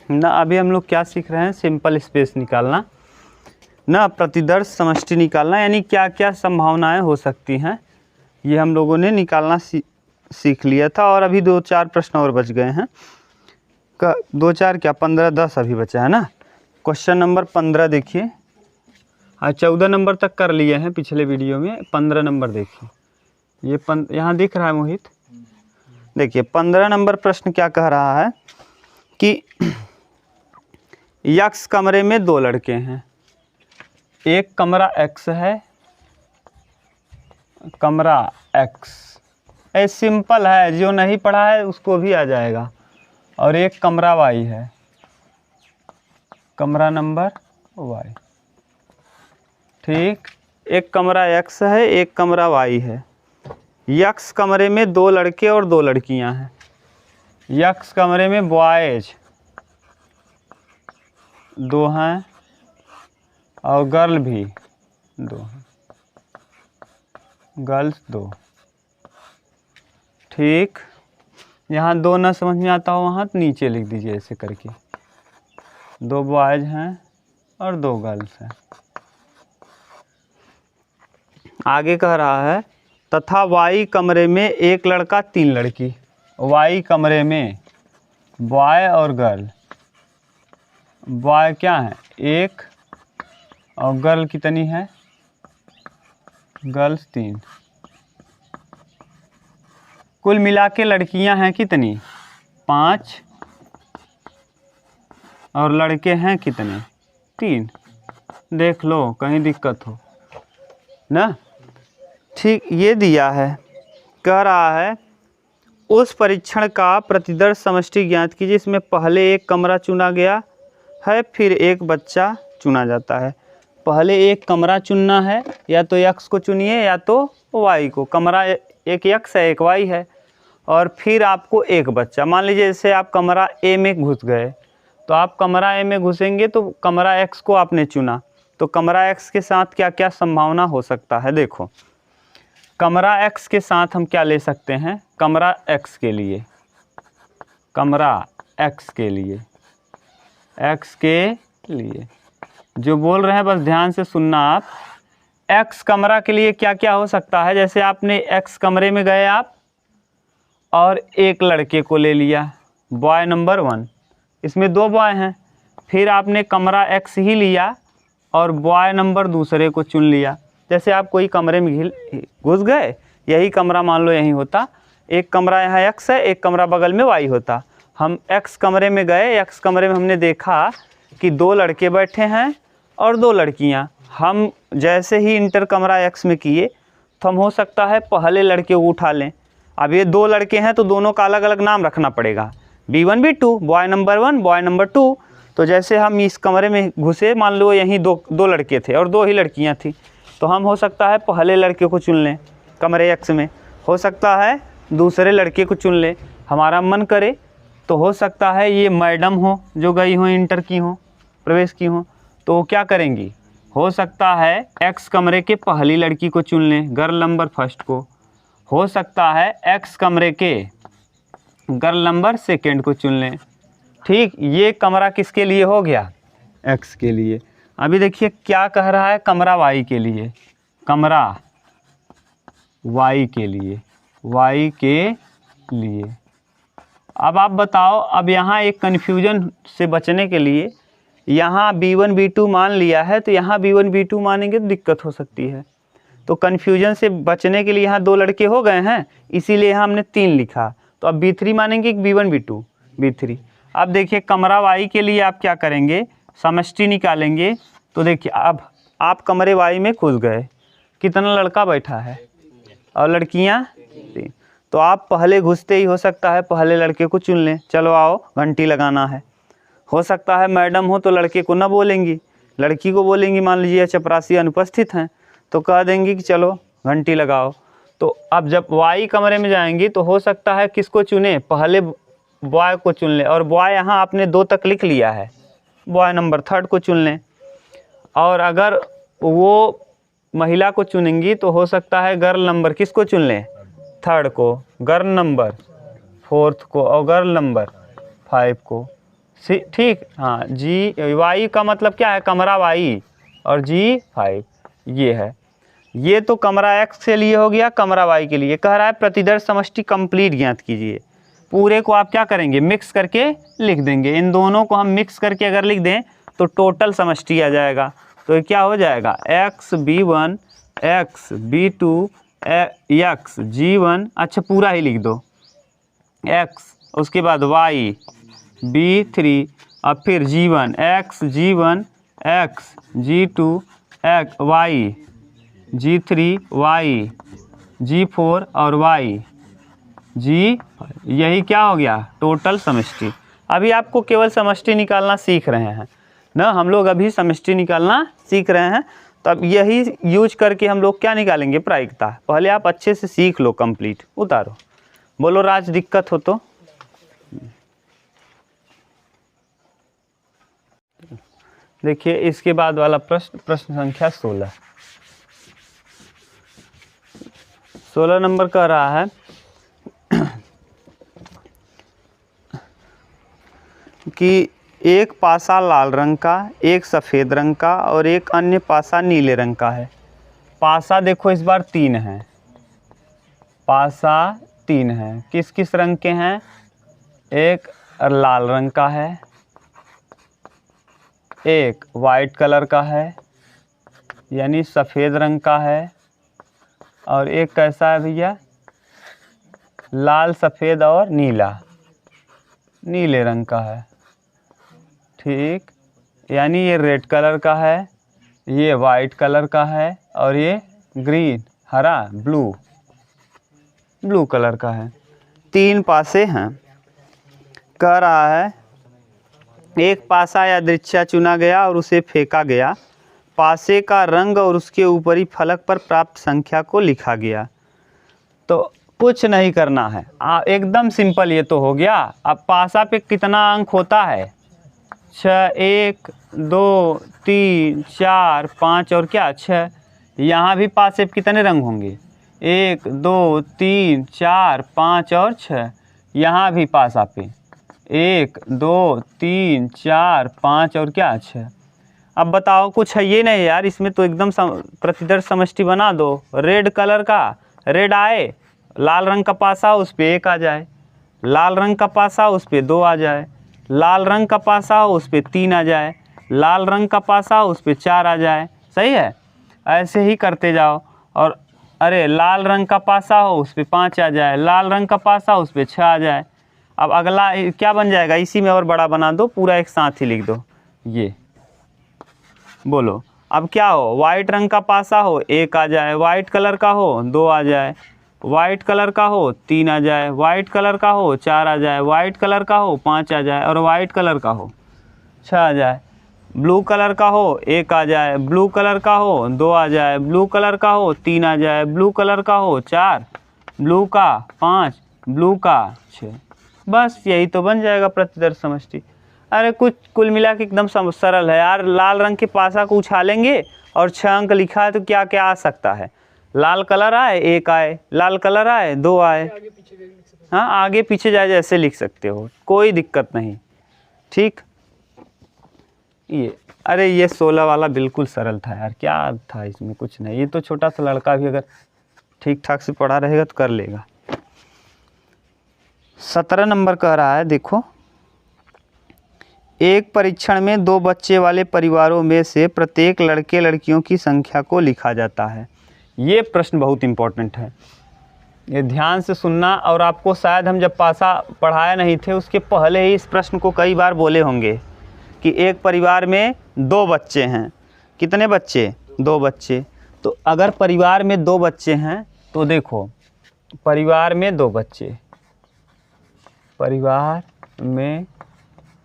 ना अभी हम लोग क्या सीख रहे हैं, सिंपल स्पेस निकालना ना, प्रतिदर्श समष्टि निकालना, यानी क्या क्या संभावनाएं हो सकती हैं ये हम लोगों ने निकालना सीख लिया था। और अभी 2-4 प्रश्न और बच गए हैं, 2-4 क्या 15-10 अभी बचा है ना। क्वेश्चन नंबर 15 देखिए, 14 नंबर तक कर लिए हैं पिछले वीडियो में, 15 नंबर देखिए। ये यहाँ दिख रहा है मोहित, देखिए 15 नंबर प्रश्न क्या कह रहा है कि यक्स कमरे में 2 लड़के हैं, एक कमरा एक्स है, कमरा एक्स ए सिंपल है, जो नहीं पढ़ा है उसको भी आ जाएगा, और एक कमरा वाई है, कमरा नंबर वाई। ठीक, एक कमरा एक्स है, एक कमरा वाई है। यक्स कमरे में 2 लड़के और 2 लड़कियां हैं। यक्स कमरे में बॉयज 2 हैं और गर्ल भी 2 हैं, गर्ल्स 2। ठीक, यहाँ 2 ना समझ में आता हो वहाँ तो नीचे लिख दीजिए ऐसे करके, 2 बॉयज हैं और 2 गर्ल्स हैं। आगे कह रहा है तथा वाई कमरे में 1 लड़का 3 लड़की। वाई कमरे में बॉय और गर्ल, बॉय क्या है 1 और गर्ल कितनी है, गर्ल्स 3। कुल मिला के लड़कियां हैं कितनी 5 और लड़के हैं कितने 3। देख लो कहीं दिक्कत हो ना। ठीक, ये दिया है, कह रहा है उस परीक्षण का प्रतिदर्श समष्टि ज्ञात कीजिए, इसमें पहले एक कमरा चुना गया है, फिर एक बच्चा चुना जाता है। पहले एक कमरा चुनना है, या तो एक्स को चुनिए या तो वाई को। कमरा एक एक्स है एक वाई है, और फिर आपको एक बच्चा। मान लीजिए जैसे आप कमरा ए में घुस गए, तो आप कमरा ए में घुसेंगे तो कमरा एक्स को आपने चुना, तो कमरा एक्स के साथ क्या क्या संभावना हो सकता है। देखो कमरा एक्स के साथ हम क्या ले सकते हैं, कमरा एक्स के लिए, कमरा एक्स के लिए, एक्स के लिए जो बोल रहे हैं बस ध्यान से सुनना आप। एक्स कमरा के लिए क्या क्या हो सकता है, जैसे आपने एक्स कमरे में गए आप और एक लड़के को ले लिया, बॉय नंबर 1, इसमें 2 बॉय हैं, फिर आपने कमरा एक्स ही लिया और बॉय नंबर दूसरे को चुन लिया। जैसे आप कोई कमरे में घुस गए, यही कमरा मान लो यहीं होता, एक कमरा यहाँ एक्स है, एक कमरा बगल में वाई होता। हम एक्स कमरे में गए, एक्स कमरे में हमने देखा कि 2 लड़के बैठे हैं और 2 लड़कियाँ। हम जैसे ही इंटर कमरा एक्स में किए तो हम हो सकता है पहले लड़के को उठा लें। अब ये 2 लड़के हैं तो दोनों का अलग अलग नाम रखना पड़ेगा, B1 B2, boy number 1 boy number 2। तो जैसे हम इस कमरे में घुसे, मान लो यहीं 2 लड़के थे और 2 ही लड़कियां थी, तो हम हो सकता है पहले लड़के को चुन लें कमरे एक्स में, हो सकता है दूसरे लड़के को चुन लें, हमारा मन करे तो हो सकता है ये मैडम हो जो गई हो इंटर की हो, प्रवेश की हो, तो क्या करेंगी, हो सकता है एक्स कमरे के पहली लड़की को चुन लें, गर्ल नंबर फर्स्ट को, हो सकता है एक्स कमरे के गर्ल नंबर सेकेंड को चुन लें। ठीक, ये कमरा किसके लिए हो गया, एक्स के लिए। अभी देखिए क्या कह रहा है, कमरा वाई के लिए, कमरा वाई के लिए, वाई के लिए। अब आप बताओ, अब यहाँ एक कन्फ्यूजन से बचने के लिए यहाँ B1 B2 मान लिया है, तो यहाँ B1 B2 मानेंगे तो दिक्कत हो सकती है। तो कन्फ्यूजन से बचने के लिए यहाँ 2 लड़के हो गए हैं, इसीलिए यहाँ हमने 3 लिखा। तो अब B3 मानेंगे कि B1 B2, B3। अब देखिए कमरा वाई के लिए आप क्या करेंगे, समष्टि निकालेंगे। तो देखिए अब आप कमरे वाई में घुस गए, कितना लड़का बैठा है और लड़कियां 3, तो आप पहले घुसते ही हो सकता है पहले लड़के को चुन लें, चलो आओ घंटी लगाना है। हो सकता है मैडम हो तो लड़के को ना बोलेंगी, लड़की को बोलेंगी, मान लीजिए चपरासी अनुपस्थित हैं तो कह देंगी कि चलो घंटी लगाओ। तो अब जब वाई कमरे में जाएंगी तो हो सकता है किसको चुने, पहले बॉय को चुन लें, और बॉय यहाँ आपने 2 तक लिख लिया है, बॉय नंबर 3 को चुन लें। और अगर वो महिला को चुनेंगी तो हो सकता है गर्ल नंबर किसको चुन लें, 3 को, गर्ल नंबर 4 को और गर्ल नंबर 5 को। ठीक, हाँ जी वाई का मतलब क्या है, कमरा वाई, और G5 ये है। ये तो कमरा x के लिए हो गया, कमरा y के लिए। कह रहा है प्रतिदर्श समष्टि कंप्लीट ज्ञात कीजिए। पूरे को आप क्या करेंगे, मिक्स करके लिख देंगे। इन दोनों को हम मिक्स करके अगर लिख दें तो टोटल समष्टि आ जाएगा। तो ये क्या हो जाएगा, xB1 xB2 xG1, अच्छा पूरा ही लिख दो, x उसके बाद y B3 और फिर G1 xG1 xG2 y G3 y G4 और y G, यही क्या हो गया, टोटल समष्टि। अभी आपको केवल समष्टि निकालना सीख रहे हैं ना, हम लोग अभी समष्टि निकालना सीख रहे हैं। तो अब यही यूज करके हम लोग क्या निकालेंगे, प्रायिकता। पहले आप अच्छे से सीख लो, कंप्लीट उतारो। बोलो राज, दिक्कत हो तो। देखिए इसके बाद वाला प्रश्न, प्रश्न संख्या 16 नंबर कह रहा है कि एक पासा लाल रंग का, एक सफ़ेद रंग का और एक अन्य पासा नीले रंग का है। पासा देखो इस बार 3 है, पासा 3 है। किस किस रंग के हैं, एक लाल रंग का है, एक वाइट कलर का है यानी सफ़ेद रंग का है, और एक कैसा है भैया, लाल सफ़ेद और नीला, नीले रंग का है। ठीक, यानी ये रेड कलर का है, ये वाइट कलर का है, और ये ग्रीन, हरा, ब्लू कलर का है। 3 पासे हैं। कह रहा है एक पासा या दृच्छा चुना गया और उसे फेंका गया। पासे का रंग और उसके ऊपरी फलक पर प्राप्त संख्या को लिखा गया। तो कुछ नहीं करना है, एकदम सिंपल ये तो हो गया। अब पासा पे कितना अंक होता है, 6, 1 2 3 4 5 और क्या 6। यहाँ भी पासे पे कितने रंग होंगे, 1 2 3 4 5 और 6। यहाँ भी पासा पे 1 2 3 4 5 और क्या 6। अब बताओ, कुछ है ये नहीं यार, इसमें तो एकदम प्रतिदर्श समष्टि बना दो। रेड कलर का, रेड आए, लाल रंग का पासा उस पे 1 आ जाए, लाल रंग का पासा उस पे 2 आ जाए, लाल रंग का पासा उस पे 3 आ जाए, लाल रंग का पासा उस पे 4 आ जाए। सही है, ऐसे ही करते जाओ। और अरे लाल रंग का पासा हो उस पे 5 आ जाए, लाल रंग का पासा उस पे 6 आ जाए। अब अगला क्या बन जाएगा, इसी में और बड़ा बना दो, पूरा एक साथ ही लिख दो। ये बोलो अब क्या हो, वाइट रंग का पासा हो 1 आ जाए, वाइट कलर का हो 2 आ जाए, वाइट कलर का हो 3 आ जाए, वाइट कलर का हो 4 आ जाए, वाइट कलर का हो 5 आ जाए, और वाइट कलर का हो 6 आ जाए। ब्लू कलर का हो 1 आ जाए, ब्लू कलर का हो 2 आ जाए, ब्लू कलर का हो 3 आ जाए, ब्लू कलर का हो 4, ब्लू का 5, ब्लू का 6। बस यही तो बन जाएगा प्रतिदर्श समष्टि। अरे कुछ कुल मिला के एकदम सरल है यार। लाल रंग के पासा को उछालेंगे और 6 अंक लिखा है तो क्या क्या आ सकता है, लाल कलर आए 1 आए, लाल कलर आए 2 आए, हाँ आगे पीछे जाए जैसे लिख सकते हो, कोई दिक्कत नहीं। ठीक, ये अरे ये 16 वाला बिल्कुल सरल था यार, क्या था इसमें, कुछ नहीं। ये तो छोटा सा लड़का भी अगर ठीक ठाक से पढ़ा रहेगा तो कर लेगा। 17 नंबर कह रहा है, देखो एक परीक्षण में 2 बच्चे वाले परिवारों में से प्रत्येक लड़के लड़कियों की संख्या को लिखा जाता है। ये प्रश्न बहुत इम्पोर्टेंट है, ये ध्यान से सुनना। और आपको शायद हम जब पासा पढ़ाया नहीं थे उसके पहले ही इस प्रश्न को कई बार बोले होंगे कि एक परिवार में 2 बच्चे हैं। कितने बच्चे, 2 बच्चे। तो अगर परिवार में 2 बच्चे हैं तो देखो, परिवार में 2 बच्चे, परिवार में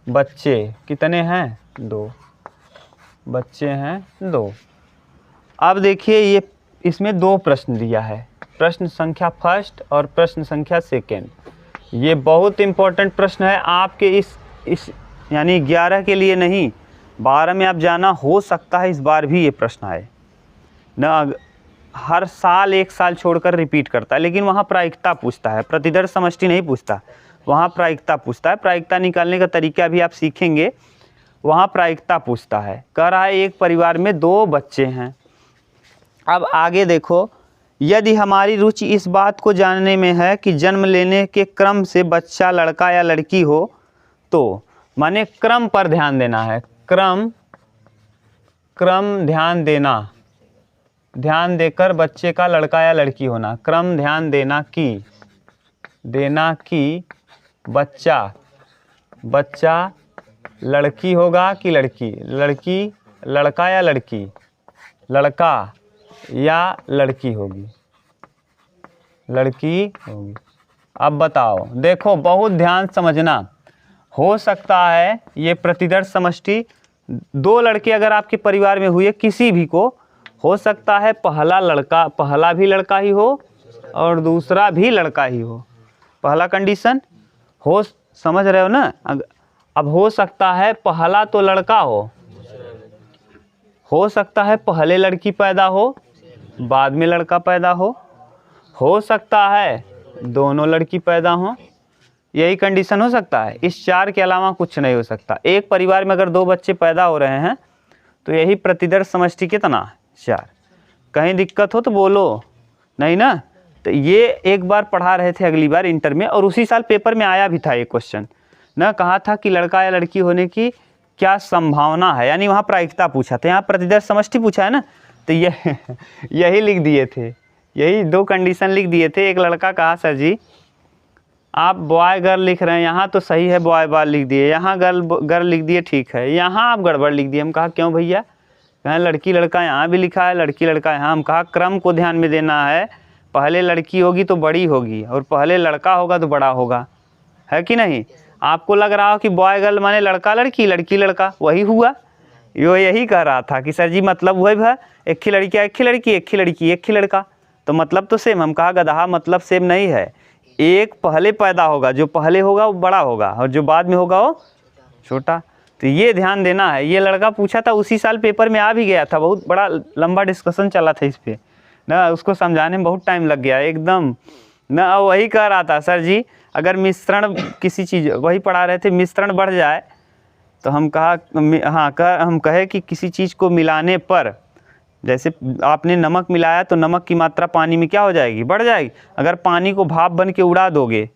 बच्चे कितने हैं, 2 बच्चे हैं 2। अब देखिए ये इसमें 2 प्रश्न दिया है, प्रश्न संख्या फर्स्ट और प्रश्न संख्या सेकेंड। ये बहुत इम्पोर्टेंट प्रश्न है आपके इस यानी 11 के लिए नहीं, 12 में आप जाना, हो सकता है इस बार भी ये प्रश्न आए ना। हर साल 1 साल छोड़कर रिपीट करता है, लेकिन वहाँ प्रायिकता पूछता है, प्रतिदर्श समष्टि नहीं पूछता। वहाँ प्रायिकता पूछता है। प्रायिकता निकालने का तरीका भी आप सीखेंगे, वहाँ प्रायिकता पूछता है। कह रहा है एक परिवार में 2 बच्चे हैं। अब आगे देखो, यदि हमारी रुचि इस बात को जानने में है कि जन्म लेने के क्रम से बच्चा लड़का या लड़की हो, तो माने क्रम पर ध्यान देना है। क्रम ध्यान देना, ध्यान देकर बच्चे का लड़का या लड़की होना। क्रम ध्यान देना कि बच्चा लड़की होगा कि लड़की, लड़का या लड़की, लड़का या लड़की होगी, अब बताओ, देखो बहुत ध्यान समझना। हो सकता है ये प्रतिदर्श समष्टि 2 लड़के अगर आपके परिवार में हुए, किसी भी को हो सकता है पहला भी लड़का ही हो और दूसरा भी लड़का ही हो। पहला कंडीशन हो, समझ रहे हो ना। अब हो सकता है पहला तो लड़का हो सकता है पहले लड़की पैदा हो बाद में लड़का पैदा हो सकता है दोनों लड़की पैदा हो, यही कंडीशन हो सकता है। इस 4 के अलावा कुछ नहीं हो सकता। एक परिवार में अगर 2 बच्चे पैदा हो रहे हैं तो यही प्रतिदर्श समष्टि कितना, 4। कहीं दिक्कत हो तो बोलो, नहीं ना। तो ये एक बार पढ़ा रहे थे अगली बार इंटर में, और उसी साल पेपर में आया भी था ये क्वेश्चन ना। कहा था कि लड़का या लड़की होने की क्या संभावना है, यानी वहाँ प्रायिकता पूछा था, यहाँ प्रतिदर्श समष्टि पूछा है ना। तो ये यही लिख दिए थे, यही 2 कंडीशन लिख दिए थे। एक लड़का कहा सर जी आप बॉय गर्ल लिख रहे हैं, यहाँ तो सही है बॉय बॉय लिख दिए, यहाँ गर्ल लिख दिए, ठीक है, यहाँ आप गड़बड़ लिख दिए। हम कहा क्यों भैया, कहें लड़की लड़का यहाँ भी लिखा है, लड़की लड़का यहाँ। हम कहा क्रम को ध्यान में देना है, पहले लड़की होगी तो बड़ी होगी और पहले लड़का होगा तो बड़ा होगा, है कि नहीं। आपको लग रहा हो कि बॉय गर्ल माने लड़का लड़की, लड़की लड़का, वही हुआ। यो यही कह रहा था कि सर जी मतलब वही है, एक ही लड़की एक ही लड़की, एक ही लड़की एक ही लड़का, तो मतलब तो सेम। हम कहा गधा मतलब सेम नहीं है, एक पहले पैदा होगा, जो पहले होगा वो बड़ा होगा और जो बाद में होगा वो छोटा। तो ये ध्यान देना है। ये लड़का पूछा था उसी साल पेपर में आ भी गया था, बहुत बड़ा लंबा डिस्कशन चला था इस पर ना, उसको समझाने में बहुत टाइम लग गया एकदम ना। वही कह रहा था सर जी अगर मिश्रण किसी चीज़, वही पढ़ा रहे थे, मिश्रण बढ़ जाए तो हम कहा हम कहे कि किसी चीज़ को मिलाने पर, जैसे आपने नमक मिलाया तो नमक की मात्रा पानी में क्या हो जाएगी, बढ़ जाएगी। अगर पानी को भाप बन के उड़ा दोगे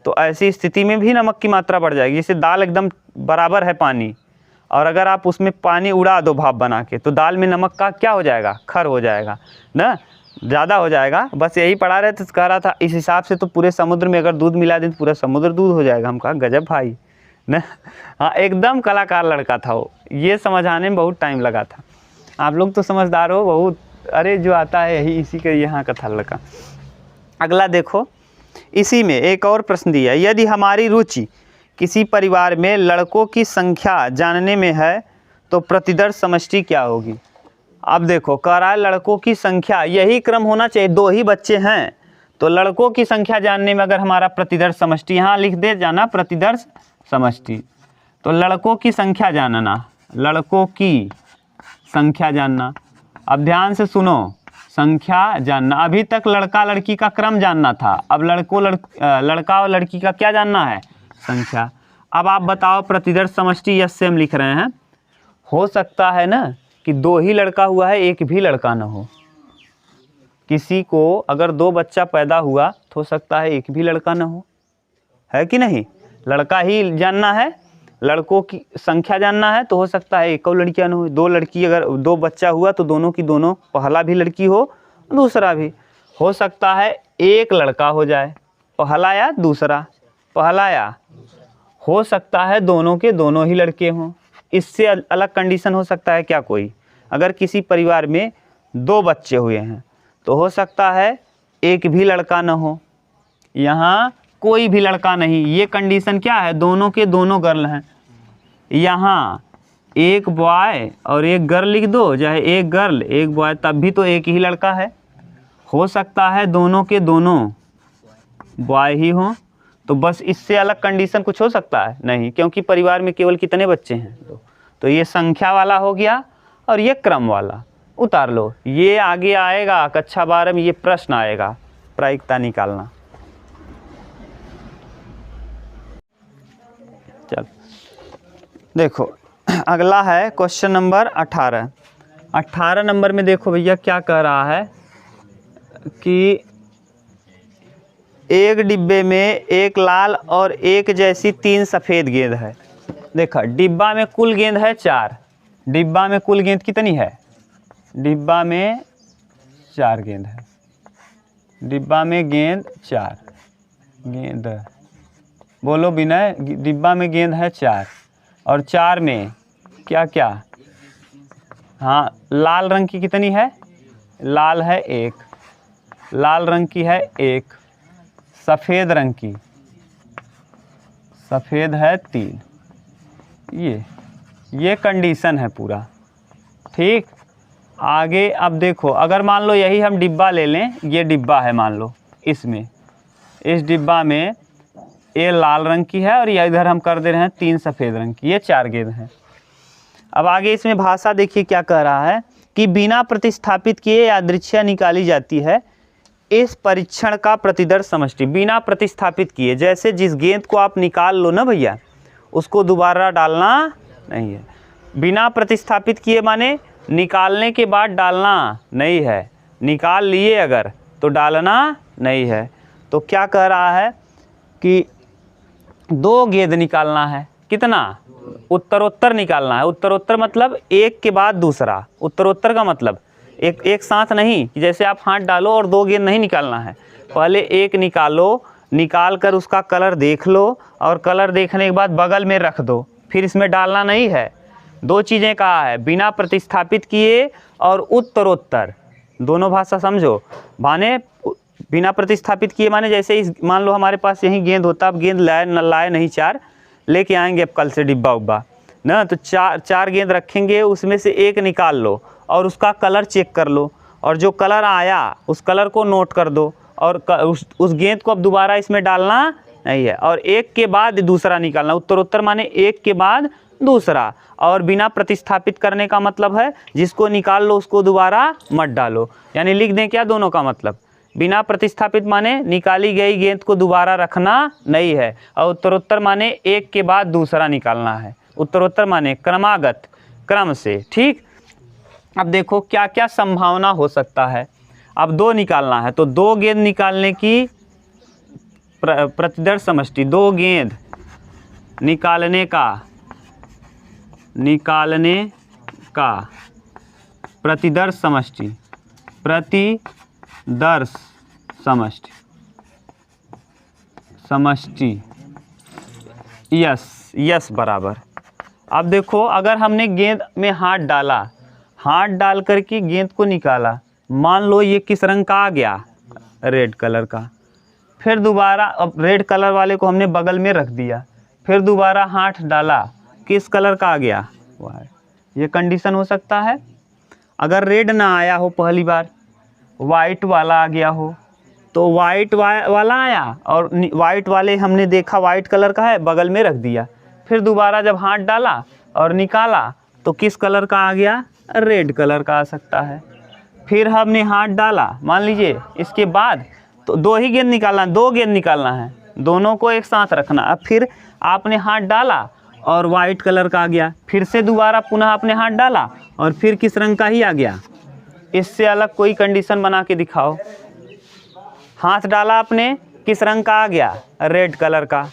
तो ऐसी स्थिति में भी नमक की मात्रा बढ़ जाएगी। जैसे दाल एकदम बराबर है पानी, और अगर आप उसमें पानी उड़ा दो भाप बना के, तो दाल में नमक का क्या हो जाएगा, खर हो जाएगा ना, ज़्यादा हो जाएगा। बस यही पढ़ा रहे थे, कह रहा था इस हिसाब से तो पूरे समुद्र में अगर दूध मिला दें तो पूरा समुद्र दूध हो जाएगा। हम कहा गजब भाई ना। हाँ एकदम कलाकार लड़का था वो, ये समझाने में बहुत टाइम लगा था। आप लोग तो समझदार हो बहुत, अरे जो आता है यही इसी का यहाँ का था लड़का। अगला देखो, इसी में एक और प्रश्न दिया, यदि हमारी रुचि किसी परिवार में लड़कों की संख्या जानने में है तो प्रतिदर्श समष्टि क्या होगी। अब देखो कह रहा है लड़कों की संख्या, यही क्रम होना चाहिए, 2 ही बच्चे हैं तो लड़कों की संख्या जानने में अगर हमारा प्रतिदर्श समष्टि, यहाँ लिख दे जाना प्रतिदर्श समष्टि। तो लड़कों की संख्या जानना, लड़कों की संख्या जानना। अब ध्यान से सुनो, संख्या जानना। अभी तक लड़का लड़की का क्रम जानना था, अब लड़का और लड़की का क्या जानना है, संख्या। अब आप बताओ प्रतिदर्श समष्टि, यस सेम लिख रहे हैं। हो सकता है ना कि 2 ही लड़का हुआ है, एक भी लड़का ना हो। किसी को अगर 2 बच्चा पैदा हुआ तो हो सकता है एक भी लड़का ना हो, है कि नहीं। लड़का ही जानना है, लड़कों की संख्या जानना है, तो हो सकता है एक और लड़कियां न हो। 2 लड़की अगर 2 बच्चा हुआ तो दोनों की दोनों, पहला भी लड़की हो दूसरा भी। हो सकता है एक लड़का हो जाए, पहला या दूसरा, पहला या हो सकता है दोनों के दोनों ही लड़के हों। इससे अलग कंडीशन हो सकता है क्या कोई, अगर किसी परिवार में 2 बच्चे हुए हैं तो हो सकता है एक भी लड़का न हो, यहाँ कोई भी लड़का नहीं। ये कंडीशन क्या है, दोनों के दोनों गर्ल हैं। यहाँ एक बॉय और एक गर्ल लिख दो, चाहे एक गर्ल एक बॉय, तब भी तो एक ही लड़का है। हो सकता है दोनों के दोनों बॉय ही हों, तो बस इससे अलग कंडीशन कुछ हो सकता है नहीं, क्योंकि परिवार में केवल कितने बच्चे हैं, तो ये संख्या वाला हो गया और ये क्रम वाला उतार लो। ये आगे आएगा कक्षा 12 में, ये प्रश्न आएगा प्रायिकता निकालना। चल देखो अगला है क्वेश्चन नंबर 18। 18 नंबर में देखो भैया क्या कह रहा है कि एक डिब्बे में एक लाल और एक जैसी 3 सफ़ेद गेंद है। देखा डिब्बा में कुल गेंद है 4। डिब्बा में कुल गेंद कितनी है? डिब्बा में 4 गेंद है। डिब्बा में गेंद 4 गेंद, बोलो विनय। डिब्बा में गेंद है 4 और 4 में क्या क्या? हाँ, लाल रंग की कितनी है? लाल है 1, लाल रंग की है 1, सफ़ेद रंग की, सफ़ेद है 3। ये कंडीशन है पूरा, ठीक। आगे अब देखो, अगर मान लो यही हम डिब्बा ले लें, ये डिब्बा है मान लो, इसमें इस डिब्बा में ये लाल रंग की है और ये इधर हम कर दे रहे हैं 3 सफ़ेद रंग की, ये 4 गेंद हैं। अब आगे इसमें भाषा देखिए क्या कह रहा है कि बिना प्रतिस्थापित किए यादृच्छिक निकाली जाती है। इस परीक्षण का प्रतिदर्श समष्टि। बिना प्रतिस्थापित किए, जैसे जिस गेंद को आप निकाल लो ना भैया, उसको दोबारा डालना नहीं है। बिना प्रतिस्थापित किए माने निकालने के बाद डालना नहीं है, निकाल लिए अगर तो डालना नहीं है। तो क्या कह रहा है कि 2 गेंद निकालना है। कितना? उत्तरोत्तर निकालना है। उत्तरोत्तर मतलब एक के बाद दूसरा। उत्तरोत्तर का मतलब एक साथ नहीं कि जैसे आप हाथ डालो और 2 गेंद नहीं निकालना है। पहले एक निकालो, निकाल कर उसका कलर देख लो और कलर देखने के बाद बगल में रख दो, फिर इसमें डालना नहीं है। 2 चीज़ें कहा है, बिना प्रतिस्थापित किए और उत्तरोत्तर। दोनों भाषा समझो। माने बिना प्रतिस्थापित किए माने जैसे इस मान लो हमारे पास यही गेंद होता, अब गेंद लाए नहीं 4 लेके आएंगे अब कल से डिब्बा उब्बा ना, तो 4 गेंद रखेंगे, उसमें से एक निकाल लो और उसका कलर चेक कर लो और जो कलर आया उस कलर को नोट कर दो और उस गेंद को अब दोबारा इसमें डालना नहीं है और एक के बाद दूसरा निकालना। उत्तरोत्तर माने एक के बाद दूसरा। और बिना प्रतिस्थापित करने का मतलब है जिसको निकाल लो उसको दोबारा मत डालो। यानी लिख दें क्या दोनों का मतलब? बिना प्रतिस्थापित माने निकाली गई गेंद को दोबारा रखना नहीं है और उत्तरोत्तर माने एक के बाद दूसरा निकालना है। उत्तरोत्तर माने क्रमागत, क्रम से, ठीक। अब देखो क्या क्या संभावना हो सकता है। अब 2 निकालना है तो 2 गेंद निकालने की प्रतिदर्श समष्टि। 2 गेंद निकालने का प्रतिदर्श समष्टि। प्रतिदर्श समष्टि यस बराबर। अब देखो अगर हमने गेंद में हाथ डाला, हाथ डाल करके गेंद को निकाला, मान लो ये किस रंग का आ गया? रेड कलर का। फिर दोबारा अब रेड कलर वाले को हमने बगल में रख दिया, फिर दोबारा हाथ डाला, किस कलर का आ गया? वाइट। ये कंडीशन हो सकता है। अगर रेड ना आया हो पहली बार, वाइट वाला आ गया हो, तो वाइट वाला आया और वाइट वाले हमने देखा वाइट कलर का है, बगल में रख दिया, फिर दोबारा जब हाथ डाला और निकाला तो किस कलर का आ गया? रेड कलर का आ सकता है। फिर हमने हाथ डाला, मान लीजिए इसके बाद तो 2 ही गेंद निकालना, 2 गेंद निकालना है, दोनों को एक साथ रखना। अब फिर आपने हाथ डाला और वाइट कलर का आ गया, फिर से दोबारा पुनः आपने हाथ डाला और फिर किस रंग का ही आ गया? इससे अलग कोई कंडीशन बना के दिखाओ। हाथ डाला आपने, किस रंग का आ गया? रेड कलर का।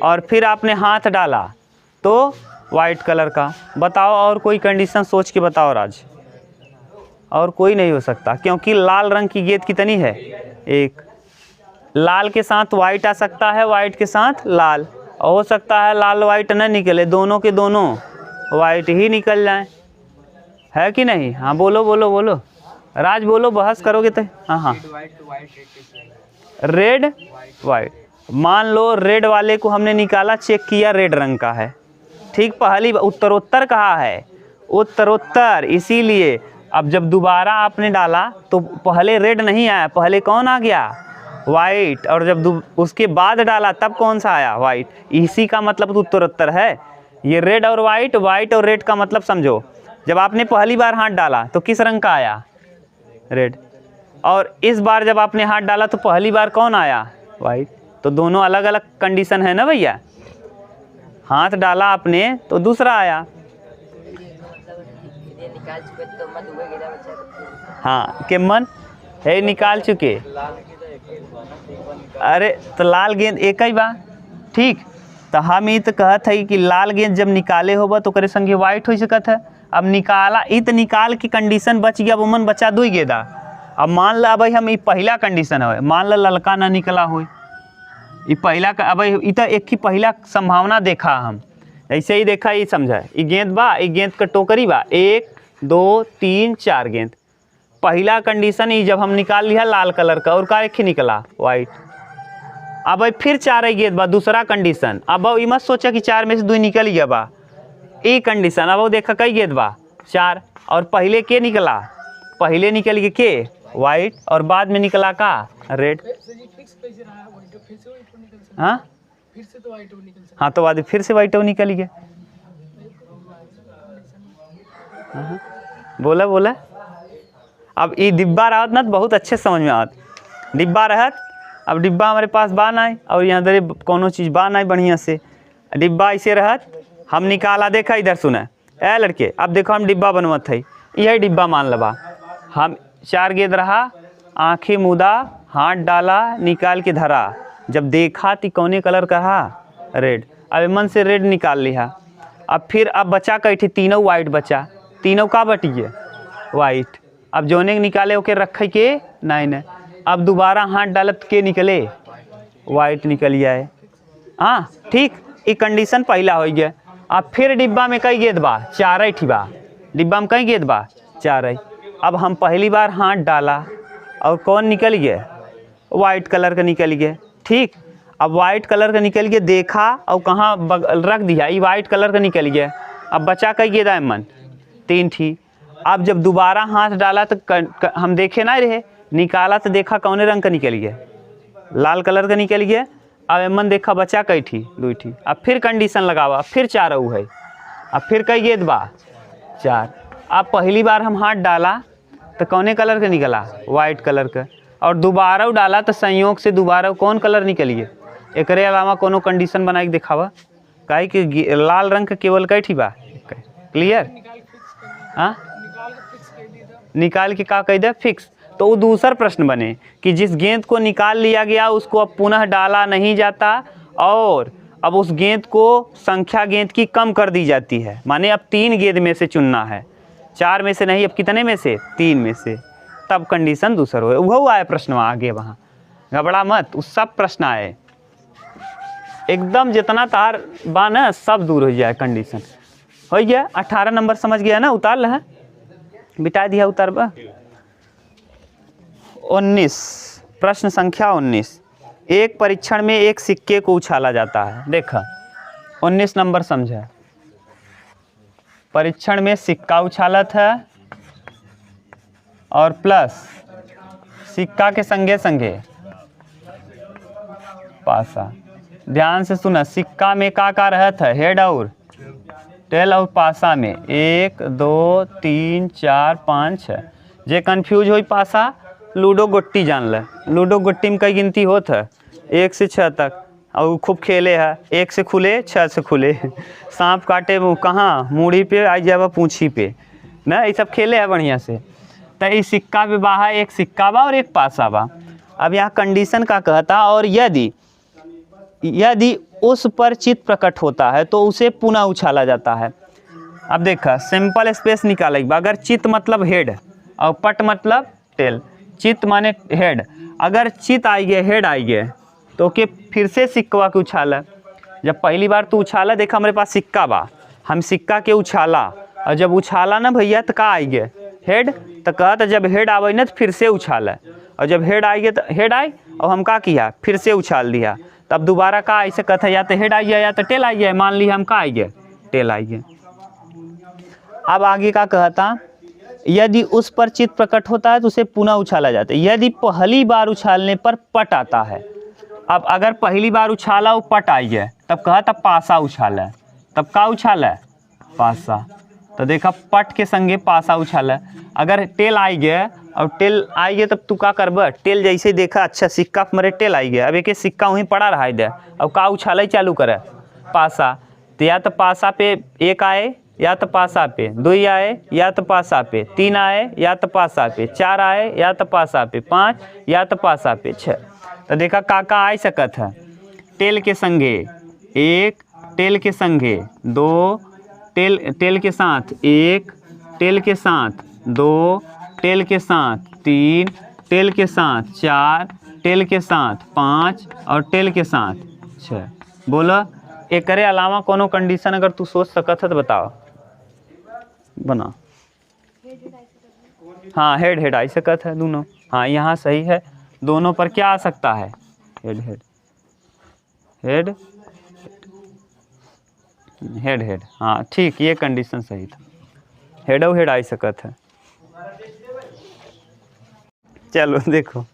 और फिर आपने हाथ डाला तो वाइट कलर का। बताओ और कोई कंडीशन सोच के बताओ राज। और कोई नहीं हो सकता क्योंकि लाल रंग की गेंद कितनी है? 1। लाल के साथ वाइट आ सकता है, वाइट के साथ लाल, और हो सकता है लाल वाइट न निकले, दोनों के दोनों वाइट ही निकल जाएं, है कि नहीं? हाँ बोलो बोलो बोलो राज, बोलो, बहस करोगे तो। हाँ रेड वाइट। मान लो रेड वाले को हमने निकाला, चेक किया रेड रंग का है, ठीक। पहली उत्तरोत्तर कहा है, उत्तरोत्तर, इसीलिए अब जब दोबारा आपने डाला तो पहले रेड नहीं आया, पहले कौन आ गया? वाइट। और जब उसके बाद डाला तब कौन सा आया? वाइट। इसी का मतलब उत्तरोत्तर है। ये रेड और वाइट, वाइट और रेड का मतलब समझो। जब आपने पहली बार हाथ डाला तो किस रंग का आया? रेड। और इस बार जब आपने हाथ डाला तो पहली बार कौन आया? वाइट। तो दोनों अलग अलग कंडीशन है ना भैया। हाथ डाला आपने तो दूसरा आया। हाँ के मन है निकाल चुके। अरे तो लाल गेंद एक ही बा, ठीक। तो हम ये तो कहत है कि लाल गेंद जब निकाले होगा तो करे संगे वाइट हो सकत है। अब निकाला इत निकाल की कंडीशन बच गया, अब उमन बचा 2 गेंदा। अब मान ला भाई हम ये पहला कंडीशन है, मान ला ललका ना निकला हो, ये पहला अब ये तो एक ही पहला संभावना देखा हम, ऐसे ही देखा ये समझा। ये गेंद बा, ये गेंद का टोकरी बा 1 2 3 4 गेंद। पहला कंडीशन ही जब हम निकाल लिया लाल कलर का और का एक ही निकला वाइट। अब भाई फिर 4 ही गेंद बा, दूसरा कंडीशन। अब ये मत सोचा कि 4 में से 2 निकल गया बा, ये कंडीशन। अब वो देखा कई गेंद बा 4, और पहले के निकला, पहले निकल गए के वाइट और बाद में निकला का रेड। हाँ हाँ तो बाद फिर से वाइट निकल गया। बोला बोला। अब ये डिब्बा रहत ना तो बहुत अच्छे समझ में आवत। डिब्बा रहत, अब डिब्बा हमारे पास बा नहीं और यहाँ दरे कोनो चीज़ बा नहीं बढ़िया से। डिब्बा ऐसे रहत, हम निकाला, देखा इधर सुना ए लड़के, अब देखो हम डिब्बा बनवत है, यही डिब्बा मान लबा। हम 4 गेंद रहा, आँखें मुदा, हाथ डाला, निकाल के धरा। जब देखा तो कौने कलर का रहा रेड। अब मन से रेड निकाल लिया। अब फिर अब बचा कैठी, तीनों वाइट बचा, तीनों का बटिए वाइट। अब जोने निकाले ओके रखे के नहीं। अब दोबारा हाथ डालत के निकले वाइट निकल जाए। हाँ ठीक, ये कंडीशन पहला हो गया। अब फिर डिब्बा में कई गेंद बा 4 ही बा, डिब्बा में कई गेंद बा 4 ही। अब हम पहली बार हाथ डाला और कौन निकल गया वाइट कलर का निकल गया, ठीक। अब वाइट कलर का निकल गया, देखा और कहाँ रख दिया, ये वाइट कलर का निकल गया। अब बचा कई गेंदा है मन 3 थी। अब जब दोबारा हाथ डाला तो हम देखे ना रहे, निकाला तो देखा कौने रंग का निकल गया, लाल कलर का निकल गया। अब मन देखा बचा कई थी 2 थी। अब फिर कंडीशन लगावा, फिर 4 है। अब फिर कई गेंद बा 4। अब पहली बार हम हाथ डाला तो कौने कलर का निकला वाइट कलर का, और दोबारा डाला तो संयोग से दोबारा कौन कलर निकल गया। एक अलावा कोनो कंडीशन बना के दिखावा, काहे कि लाल रंग का केवल कई थी बा। क्लियर? हाँ निकाल के का कह दे फिक्स। तो वो दूसरा प्रश्न बने कि जिस गेंद को निकाल लिया गया उसको अब पुनः डाला नहीं जाता, और अब उस गेंद को संख्या गेंद की कम कर दी जाती है। माने अब 3 गेंद में से चुनना है, 4 में से नहीं, अब कितने में से 3 में से। तब कंडीशन दूसरा हो। वो आए प्रश्न आगे, वहाँ घबरा मत, उस सब प्रश्न आए एकदम, जितना तार बा ना सब दूर हो जाए। कंडीशन हो गया। 18 नंबर समझ गया ना, उतार है बिटा दिया उतार बा। 19 प्रश्न संख्या 19, एक परीक्षण में एक सिक्के को उछाला जाता है। देखा 19 नंबर समझा, परीक्षण में सिक्का उछालत है और प्लस सिक्का के संगे संगे पासा। ध्यान से सुना, सिक्का में का रहता है हेड और टेल, और पासा में 1 2 3 4 5 6। जे कन्फ्यूज हो पासा लूडो गोट्टी जान ले, लूडो गोट्टी में कई गिनती होत है 1 से 6 तक, और खूब खेले है 1 से खुले 6 से खुले। सांप काटे वो कहाँ मूड़ी पे आई जावा पूंछी पे ना, ये सब खेले है बढ़िया से। तो इस सिक्का पे बा है, एक सिक्का बा और एक पासा बा। अब यहाँ कंडीशन का कहता, और यदि उस पर चित्त प्रकट होता है तो उसे पुनः उछाला जाता है। अब देखा सिंपल स्पेस निकाले, अगर चित्त मतलब हेड और पट मतलब टेल। चित्त माने हेड, अगर चित्त आई गए हेड आई गए तो के फिर से सिक्का के उछाला। जब पहली बार तू उछाला, देखा हमारे पास सिक्का बा, हम सिक्का के उछाला, और जब उछाला ना भैया तो का आई गए हेड, तो कहता जब हेड आवे ना तो फिर से उछाला, और जब हेड आई गए तो हेड आई और हम का किया फिर से उछाल दिया। तब दोबारा का ऐसे कहता या तो हेड आई गया या तो टेल आई गया। मान लिया हम का आई गए टेल आई गए। अब आगे का कहता, यदि उस पर चित्त प्रकट होता है तो उसे पुनः उछाला जाता है। यदि पहली बार उछालने पर पट आता है, अब अगर पहली बार उछाला वो पट आई है तब कहा तब पासा उछाला, तब का उछाला पासा। तो देखा पट के संगे पासा उछाला। अगर टेल आई गया और टेल आई गया तब तू का करब, टेल जैसे देखा अच्छा सिक्का मेरे टेल आई गया, अब एक सिक्का वहीं पड़ा रहा है और का उछाला ही चालू करे पासा। तो या तो पासा पे 1 आए या तो पासा पे 2 आए या तो पासा पे 3 आए या तो पासा पे 4 आए या तो पासा पे 5 या तो पासा पे 6। तो देखा काका आ सकत है टेल के संगे 1, टेल के संगे 2, टेल के साथ 1, टेल के साथ 2, टेल के साथ 3, टेल के साथ 4, टेल के साथ 5 और टेल के साथ 6। बोलो एकरे अलावा कोनो कंडीशन अगर तू सोच सकत है तो बताओ बना। हाँ हेड हेड आ सकत है दोनों। हाँ यहाँ सही है, दोनों पर क्या आ सकता है? Head head head head head. हाँ ठीक, ये कंडीशन सही था, हेड और हेड आ सकत है। चलो देखो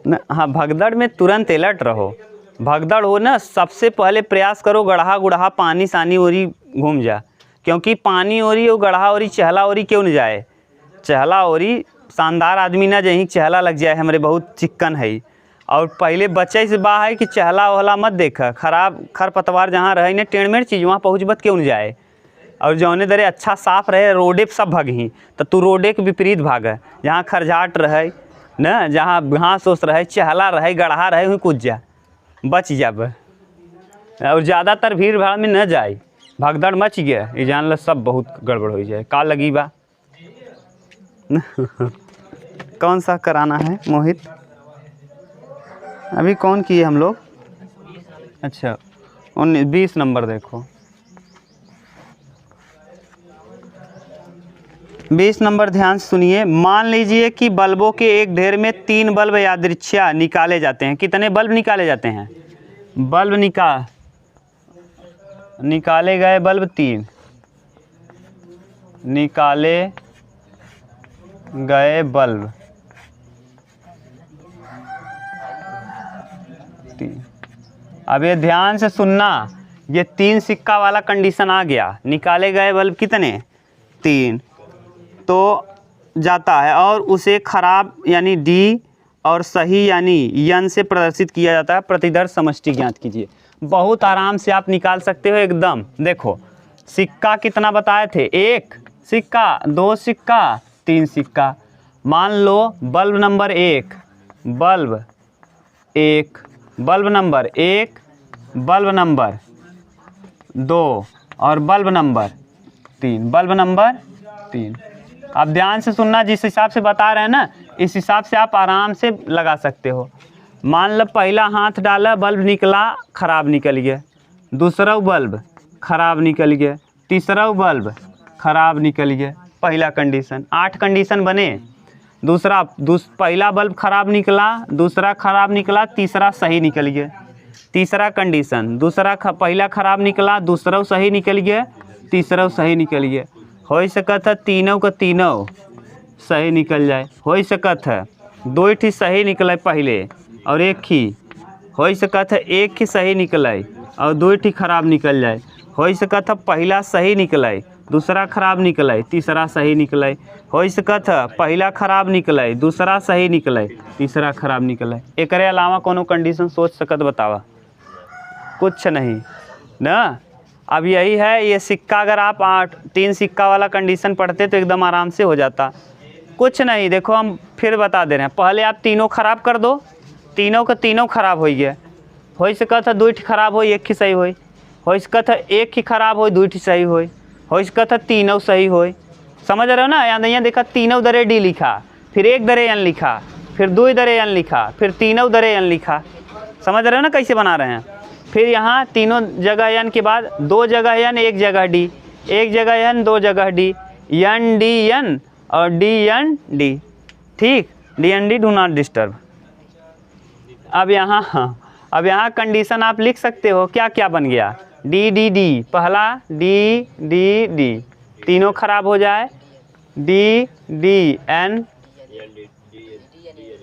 न, हाँ भगदड़ में तुरंत अलर्ट रहो। भगदड़ हो ना, सबसे पहले प्रयास करो गढ़ा गुढ़ा पानी सानी ओरी घूम जा, क्योंकि पानी ओरी और गढ़ा ओरी चहला ओरी क्यों न जाए। चहला ओरी शानदार आदमी ना जहीं चहला लग जाए, हमारे बहुत चिक्कन है। और पहले बच्चे से बा है कि चहला वहला मत देख, खराब खरपतवार जहाँ रहे न टेढ़मेढ़ चीज़ वहाँ पहुँचबत क्यों न जाए। और जौने दरे अच्छा साफ रहे रोडे पर सब भगही, तो तू रोडे के विपरीत भाग, जहाँ खरझाट रहे न, जहाँ घास ओस रहे चहला रहे गढ़ा रहे वहीं कूद जा, बच जाब। और ज़्यादातर भीड़ भाड़ में न जाए, भगदड़ मच गया ये जान लो सब बहुत गड़बड़ हो जाए। का लगी बा कौन सा कराना है मोहित? अभी कौन किए हम लोग? अच्छा 20 नंबर देखो, 20 नंबर ध्यान से सुनिए। मान लीजिए कि बल्बों के एक ढेर में 3 बल्ब यादृच्छा निकाले जाते हैं। कितने बल्ब निकाले जाते हैं? बल्ब निकाले गए बल्ब 3, निकाले गए बल्ब 3। अब ये ध्यान से सुनना, ये 3 सिक्का वाला कंडीशन आ गया। निकाले गए बल्ब कितने? 3 तो जाता है और उसे खराब यानी डी और सही यानी यन से प्रदर्शित किया जाता है। प्रतिदर्श समष्टि ज्ञात कीजिए। बहुत आराम से आप निकाल सकते हो एकदम। देखो सिक्का कितना बताए थे? 1 सिक्का, 2 सिक्का, 3 सिक्का। मान लो bulb number 1, bulb 1, bulb number 1, bulb number 2 और बल्ब नंबर 3, बल्ब नंबर 3। आप ध्यान से सुनना, जिस हिसाब से बता रहे हैं ना इस हिसाब से आप आराम से लगा सकते हो। मान लो पहला हाथ डाला, बल्ब निकला, खराब निकल गया। दूसरा बल्ब खराब निकल गया। तीसरा बल्ब खराब निकल गया। पहला कंडीशन। 8 कंडीशन बने। पहला बल्ब खराब निकला, दूसरा खराब निकला, तीसरा सही निकल गया। तीसरा कंडीशन, पहला खराब निकला, दूसरा सही निकल गया, तीसरा सही निकल गया। हो सकत है तीनों का तीनों सही निकल जाए। हो सकत है 2 ही सही निकले पहले और 1 ही। हो सकत है 1 ही सही निकले और 2 ही खराब निकल जाए। हो सकत है पहला सही निकले, दूसरा खराब निकले, तीसरा सही निकले। हो सकत है पहला खराब निकले, दूसरा सही निकले, तीसरा खराब निकले। एकरे अलावा कोनो कंडीशन सोच सकत बतावा? कुछ नहीं ना। अब यही है, ये सिक्का अगर आप 3 सिक्का वाला कंडीशन पढ़ते तो एकदम आराम से हो जाता। कुछ नहीं, देखो हम फिर बता दे रहे हैं। पहले आप तीनों खराब कर दो, तीनों का तीनों खराब हो गया। हो सकत है 2 ही खराब हो, 1 ही सही हो सकत है 1 ही खराब हो, 2 ही सही हो सकत है तीनों सही हो। समझ रहे हो ना? यहाँ देखा तीनों दरे डी लिखा, फिर 1 दरे एन लिखा, फिर 2 दरे एन लिखा, फिर तीनों दरे एन लिखा। समझ रहे हो ना कैसे बना रहे हैं? फिर यहाँ तीनों जगह एन के बाद 2 जगह एन, 1 जगह डी, 1 जगह एन, 2 जगह डी, एन डी एन और डी एन डी। ठीक, D N D do not disturb. अब यहाँ कंडीशन आप लिख सकते हो। क्या क्या बन गया? डी डी डी, पहला डी डी डी, तीनों खराब हो जाए। D D N,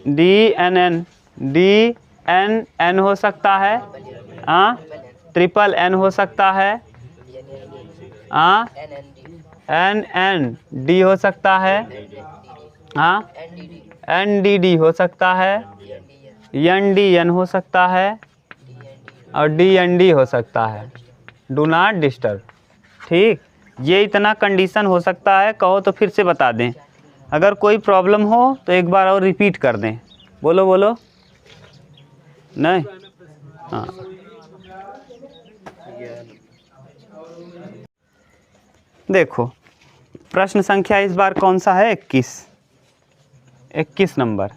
D N N, D N N हो सकता है। ट्रिपल एन हो सकता है। एन एन डी हो सकता है। एन डी डी हो सकता है। एन डी एन हो सकता है और डी एन डी हो सकता है। Do not disturb. ठीक, ये इतना कंडीशन हो सकता है, कहो तो फिर से बता दें। अगर कोई प्रॉब्लम हो तो एक बार और रिपीट कर दें। बोलो बोलो। नहीं, हाँ, देखो प्रश्न संख्या इस बार कौन सा है? 21 नंबर।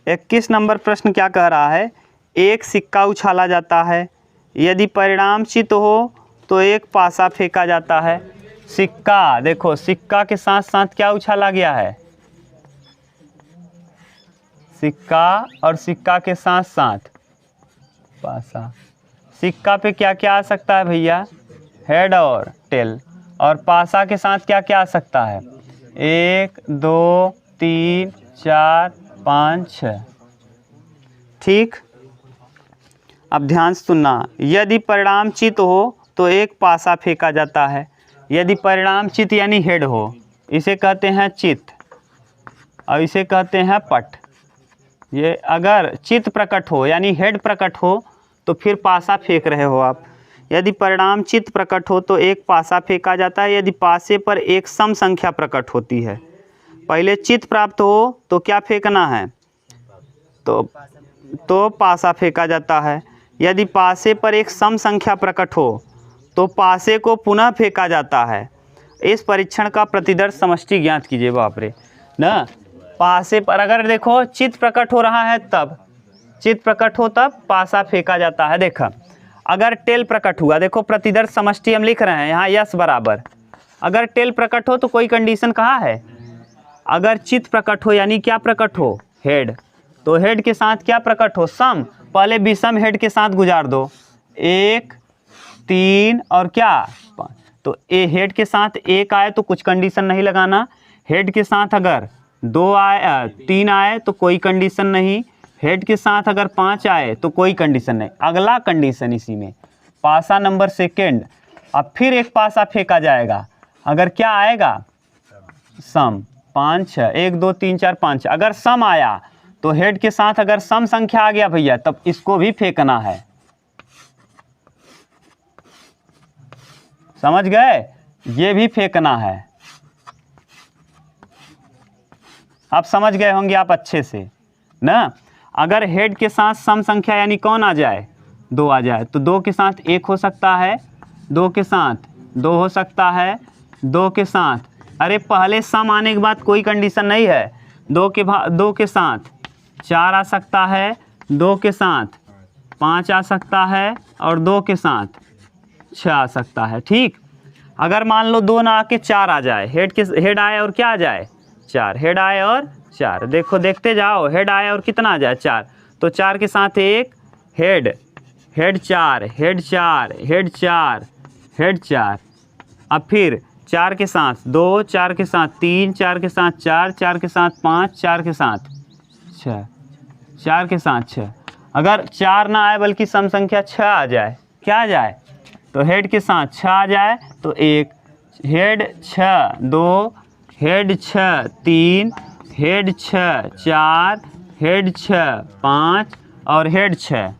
21 नंबर प्रश्न क्या कह रहा है? एक सिक्का उछाला जाता है, यदि परिणाम चित हो तो एक पासा फेंका जाता है। सिक्का, देखो सिक्का के साथ साथ क्या उछाला गया है? सिक्का, और सिक्का के साथ साथ पासा। सिक्का पे क्या क्या आ सकता है भैया? हेड और टेल। और पासा के साथ क्या क्या आ सकता है? 1 2 3 4 5 6। ठीक, अब ध्यान से सुनना। यदि परिणाम चित हो तो एक पासा फेंका जाता है। यदि परिणाम चित यानी हेड हो, इसे कहते हैं चित, और इसे कहते हैं पट। ये अगर चित प्रकट हो यानी हेड प्रकट हो तो फिर पासा फेंक रहे हो आप। यदि परिणाम चित प्रकट हो तो एक पासा फेंका जाता है। यदि पासे पर एक सम संख्या प्रकट होती है, पहले चित प्राप्त हो तो क्या फेंकना है? तो पासा फेंका जाता है। यदि पासे पर एक सम संख्या प्रकट हो तो पासे को पुनः फेंका जाता है। इस परीक्षण का प्रतिदर्श समष्टि ज्ञात कीजिए। बाप रे ना, पासे पर अगर देखो चित प्रकट हो रहा है तब, चित प्रकट हो तब पासा फेंका जाता है। देखा, अगर टेल प्रकट हुआ, देखो प्रतिदर्श समष्टि हम लिख रहे हैं यहाँ यस बराबर। अगर टेल प्रकट हो तो कोई कंडीशन कहाँ है? अगर चित प्रकट हो यानी क्या प्रकट हो? हेड। तो हेड के साथ क्या प्रकट हो? सम। पहले विषम हेड के साथ गुजार दो, 1 3 और क्या 5। तो ए हेड के साथ 1 आए तो कुछ कंडीशन नहीं लगाना। हेड के साथ अगर 2 आए 3 आए तो कोई कंडीशन नहीं। हेड के साथ अगर 5 आए तो कोई कंडीशन नहीं। अगला कंडीशन इसी में पासा नंबर सेकेंड। अब फिर एक पासा फेंका जाएगा, अगर क्या आएगा? सम। 5 6 1 2 3 4 5। अगर सम आया तो हेड के साथ अगर सम संख्या आ गया भैया तब इसको भी फेंकना है। समझ गए? ये भी फेंकना है। आप समझ गए होंगे आप अच्छे से ना। अगर हेड के साथ सम संख्या यानी कौन आ जाए? 2 आ जाए तो 2 के साथ 1 हो सकता है, 2 के साथ 2 हो सकता है, 2 के साथ, अरे पहले सम आने के बाद कोई कंडीशन नहीं है। 2 के साथ 4 आ सकता है, 2 के साथ 5 आ सकता है, और 2 के साथ 6 आ सकता है। ठीक, अगर मान लो 2 ना आके 4 आ जाए, हेड आए और क्या आ जाए? 4। हेड आए और 4, देखो देखते जाओ, हेड आए और कितना आ जाए? 4। तो 4 के साथ 1 head, head 4, head 4, head 4, head 4। अब फिर 4 के साथ 2, 4 के साथ 3, 4 के साथ 4, 4 के साथ 5, 4 के साथ 6, 4 के साथ 6। अगर 4 ना आए बल्कि सम संख्या 6 आ जाए, क्या आ जाए? तो हेड के साथ 6 आ जाए तो 1, हेड 6 2, हेड 6 3, हेड 6 4, हेड 6 5 और हेड 6,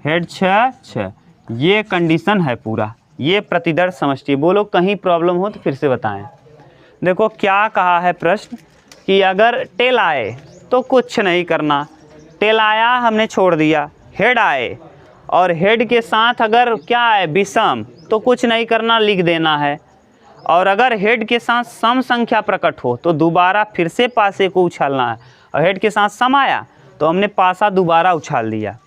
हेड 6 6। ये कंडीशन है पूरा। ये प्रतिदर्श समष्टि। बोलो कहीं प्रॉब्लम हो तो फिर से बताएं। देखो क्या कहा है प्रश्न कि अगर टेल आए तो कुछ नहीं करना, टेल आया हमने छोड़ दिया। हेड आए और हेड के साथ अगर क्या आए? विषम, तो कुछ नहीं करना, लिख देना है। और अगर हेड के साथ सम संख्या प्रकट हो तो दोबारा फिर से पासे को उछालना है। और हेड के साथ सम आया तो हमने पासा दोबारा उछाल दिया।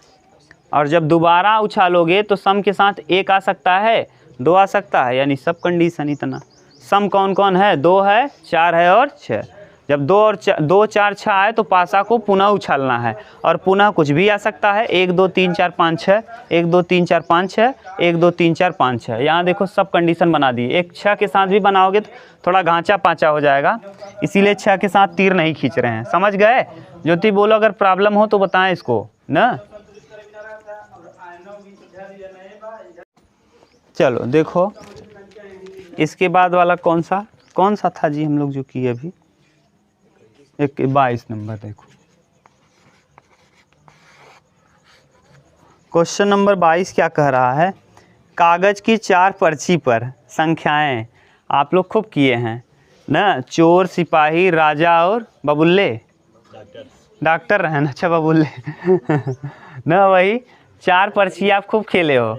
और जब दोबारा उछालोगे तो सम के साथ 1 आ सकता है, 2 आ सकता है, यानी सब कंडीशन इतना। सम कौन कौन है? 2 है, 4 है और 6। जब 2 4 6 आए तो पासा को पुनः उछालना है। और पुनः कुछ भी आ सकता है, 1 2 3 4 5 6, 1 2 3 4 5 6, 1 2 3 4 5 6। यहाँ देखो सब कंडीशन बना दी। एक 6 के साथ भी बनाओगे तो थोड़ा घांचा पाँचा हो जाएगा, इसीलिए 6 के साथ तीर नहीं खींच रहे हैं। समझ गए? ज्योति बोलो अगर प्रॉब्लम हो तो बताएं इसको ना। चलो देखो इसके बाद वाला कौन सा था जी हम लोग जो किए अभी? 22 नंबर देखो। क्वेश्चन नंबर 22 क्या कह रहा है, कागज़ की 4 पर्ची पर संख्याएं, आप लोग खूब किए हैं ना, चोर, सिपाही, राजा और बबुल्ले, डॉक्टर रहे ना, अच्छा बबुल्ले ना, वही 4 पर्ची आप खूब खेले हो,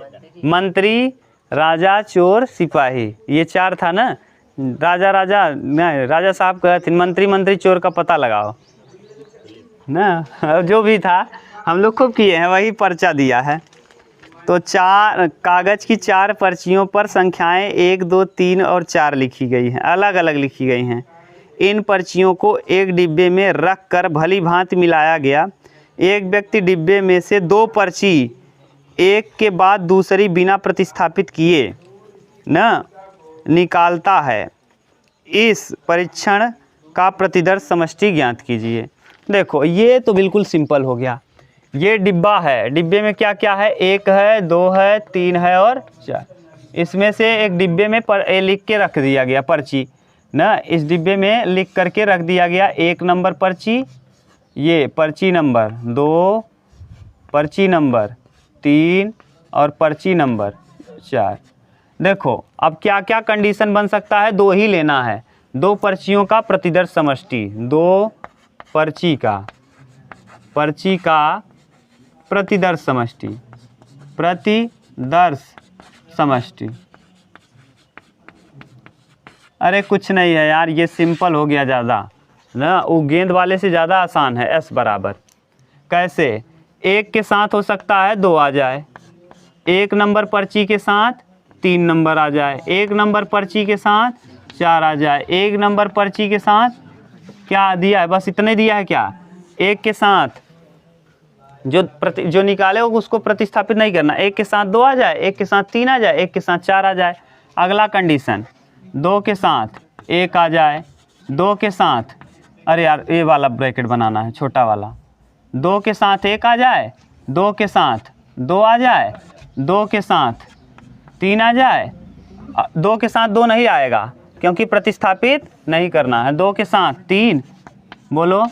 मंत्री, राजा, चोर, सिपाही, ये 4 था ना। राजा राजा नहीं, राजा साहब कहते मंत्री मंत्री चोर का पता लगाओ ना, जो भी था हम लोग खूब किए हैं, वही पर्चा दिया है। तो 4 कागज़ की 4 पर्चियों पर संख्याएं 1, 2, 3 और 4 लिखी गई हैं, अलग अलग लिखी गई हैं। इन पर्चियों को एक डिब्बे में रख कर भली भांति मिलाया गया। एक व्यक्ति डिब्बे में से 2 पर्ची एक के बाद दूसरी बिना प्रतिस्थापित किए न निकालता है। इस परीक्षण का प्रतिदर्श समष्टि ज्ञात कीजिए। देखो ये तो बिल्कुल सिंपल हो गया। ये डिब्बा है, डिब्बे में क्या क्या है, 1 है, 2 है, 3 है और 4। इसमें से एक डिब्बे में लिख के रख दिया गया पर्ची ना, इस डिब्बे में लिख करके रख दिया गया 1 नंबर पर्ची, ये पर्ची नंबर 2, पर्ची नंबर 3 और पर्ची नंबर 4। देखो अब क्या क्या कंडीशन बन सकता है, 2 ही लेना है, 2 पर्चियों का प्रतिदर्श समष्टि, 2 पर्ची का प्रतिदर्श समष्टि, प्रतिदर्श समष्टि। अरे कुछ नहीं है यार, ये सिंपल हो गया ज़्यादा ना, वो गेंद वाले से ज़्यादा आसान है। S बराबर कैसे, 1 के साथ हो सकता है 2 आ जाए, 1 नंबर पर्ची के साथ 3 नंबर आ जाए, 1 नंबर पर्ची के साथ 4 आ जाए, 1 नंबर पर्ची के साथ क्या दिया है, बस इतने दिया है क्या, 1 के साथ जो निकाले हो उसको प्रतिस्थापित नहीं करना, 1 के साथ 2 आ जाए, 1 के साथ 3 आ जाए, 1 के साथ 4 आ जाए। अगला कंडीशन, 2 के साथ 1 आ जाए, 2 के साथ, अरे यार ये वाला ब्रैकेट बनाना है छोटा वाला, 2 के साथ 1 आ जाए, 2 के साथ 2 आ जाए, 2 के साथ 3 आ जाए, 2 के साथ 2 नहीं आएगा क्योंकि प्रतिस्थापित नहीं करना है, 2 के साथ 3 बोलो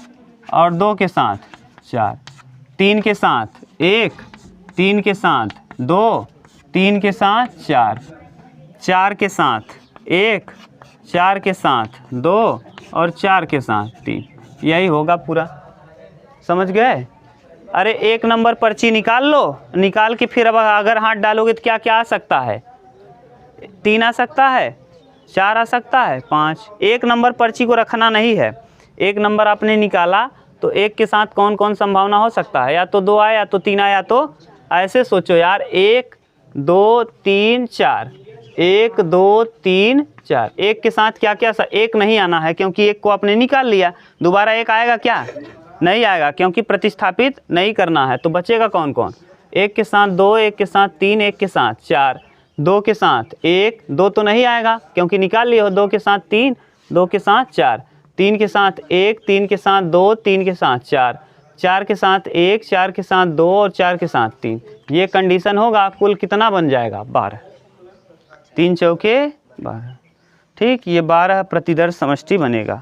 और 2 के साथ 4, 3 के साथ 1, 3 के साथ 2, 3 के साथ 4, 4 के साथ 1, 4 के साथ 2 और 4 के साथ 3, यही होगा पूरा। समझ गए। अरे 1 नंबर पर्ची निकाल लो, निकाल के फिर अब अगर हाथ डालोगे तो क्या क्या आ सकता है, 3 आ सकता है, 4 आ सकता है, 5। 1 नंबर पर्ची को रखना नहीं है, 1 नंबर आपने निकाला तो 1 के साथ कौन कौन संभावना हो सकता है, या तो 2 आए या तो 3 आए, या तो ऐसे सोचो यार 1 2 3 4, 1 2 3 4, 1 के साथ क्या क्या 1 नहीं आना है क्योंकि 1 को आपने निकाल लिया, दोबारा 1 आएगा क्या, नहीं आएगा क्योंकि प्रतिस्थापित नहीं करना है। तो बचेगा कौन कौन, 1 के साथ 2, 1 के साथ 3, 1 के साथ 4, 2 के साथ 1, 2 तो नहीं आएगा क्योंकि निकाल लिए हो, 2 के साथ 3, 2 के साथ 4, 3 के साथ 1, 3 के साथ 2, 3 के साथ 4, 4 के साथ 1, 4 के साथ 2 और 4 के साथ 3। ये कंडीशन होगा, कुल कितना बन जाएगा 12, 3 चौके 12। ठीक, ये 12 प्रतिदर्श समष्टि बनेगा।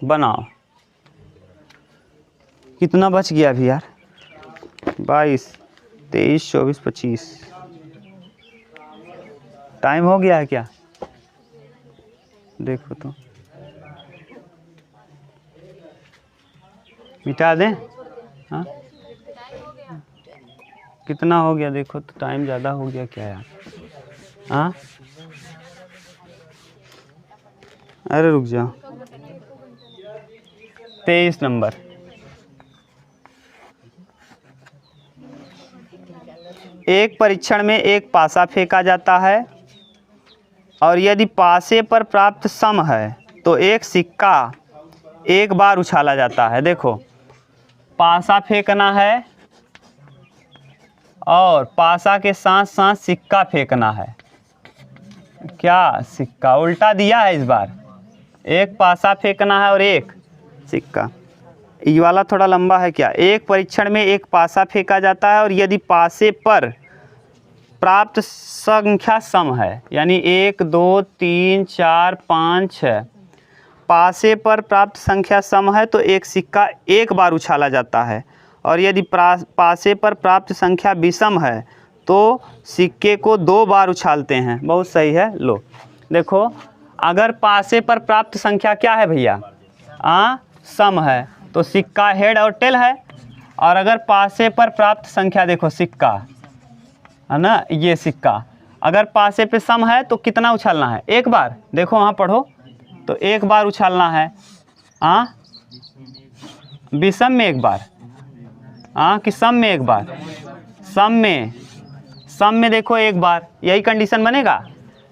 बनाओ, कितना बच गया अभी यार, 22 23 24 25, टाइम हो गया है क्या, देखो तो मिटा दें। हाँ कितना हो गया देखो तो, टाइम ज़्यादा हो गया क्या यार। हाँ अरे रुक जाओ, 23 नंबर, एक परीक्षण में एक पासा फेंका जाता है और यदि पासे पर प्राप्त सम है तो एक सिक्का एक बार उछाला जाता है। देखो पासा फेंकना है और पासा के साथ साथ सिक्का फेंकना है, क्या सिक्का उल्टा दिया है इस बार, एक पासा फेंकना है और एक सिक्का। ये वाला थोड़ा लंबा है क्या, एक परीक्षण में एक पासा फेंका जाता है और यदि पासे पर प्राप्त संख्या सम है, यानी 1 2 3 4 5 6, पासे पर प्राप्त संख्या सम है तो एक सिक्का एक बार उछाला जाता है और यदि पासे पर प्राप्त संख्या विषम है तो सिक्के को 2 बार उछालते हैं। बहुत सही है। लो देखो, अगर पासे पर प्राप्त संख्या क्या है भैया, सम है, तो सिक्का हेड और टेल है। और अगर पासे पर प्राप्त संख्या देखो सिक्का है ना, ये सिक्का अगर पासे पे सम है तो कितना उछालना है, 1 बार। देखो वहाँ पढ़ो तो 1 बार उछालना है। विषम में 1 बार, कि सम में 1 बार। सम में देखो 1 बार, यही कंडीशन बनेगा।